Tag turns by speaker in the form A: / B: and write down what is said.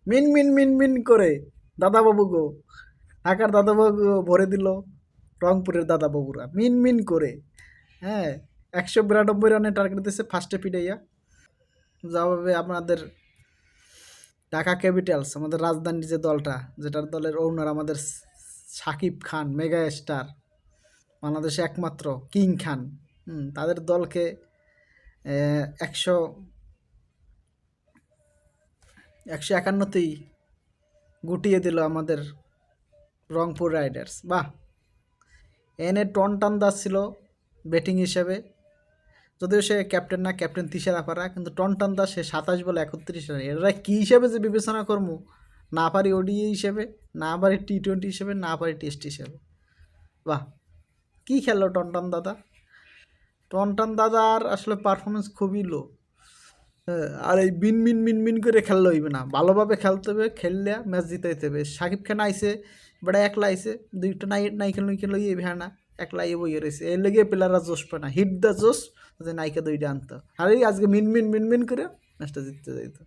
A: মিন মিন মিন মিন করে দাদাবাবু গো, ঢাকার দাদাবাবু ভরে দিল রংপুরের দাদাবাবুরা মিন মিন করে। হ্যাঁ, ১৯২ রানে টার্গেট দিয়েছে ফার্স্টে পিটাইয়া। জবাবে আপনাদের ঢাকা ক্যাপিটালস, আমাদের রাজধানীর যে দলটা, যেটার দলের ওনার আমাদের সাকিব খান, মেগা স্টার, বাংলাদেশে একমাত্র কিং খান, তাদের দলকে ১৫১তেই গুটিয়ে দিল আমাদের রংপুর রাইডার্স। বাহ, এনে টনটান দাস ছিল ব্যাটিং হিসেবে, যদিও সে ক্যাপ্টেন না, ক্যাপ্টেন তিশারা পারা, কিন্তু টনটান দাস সে ২৭ বলে ৩১ রান। এরা কী হিসেবে যে বিবেচনা করবো, না পারি ওডিআই হিসেবে, না পারি টি-20 হিসেবে, না পারি টেস্ট হিসেবে। বাহ, কী খেললো টনটন দাদা। টনটন দাদার আসলে পারফরমেন্স খুবই লো। আর এই বিন মিন মিন মিন করে খেললে হইবে না, ভালোভাবে খেলতে হবে, খেললে ম্যাচ জিতাইতে হবে। সাকিব খান আইসে, বেটা একলা আইসে, দুইটা নাই খেলো ইয়ে ভ্যানা, একলা ইয়ে বইয়ে রয়েছে, এর লেগে প্লেয়াররা জোশ পায় না, হিট দ্য জোশ, যে নাইকে দুইটা আনতো। আর এই আজকে মিন মিন মিন মিন করে ম্যাচটা জিততে যাইতো।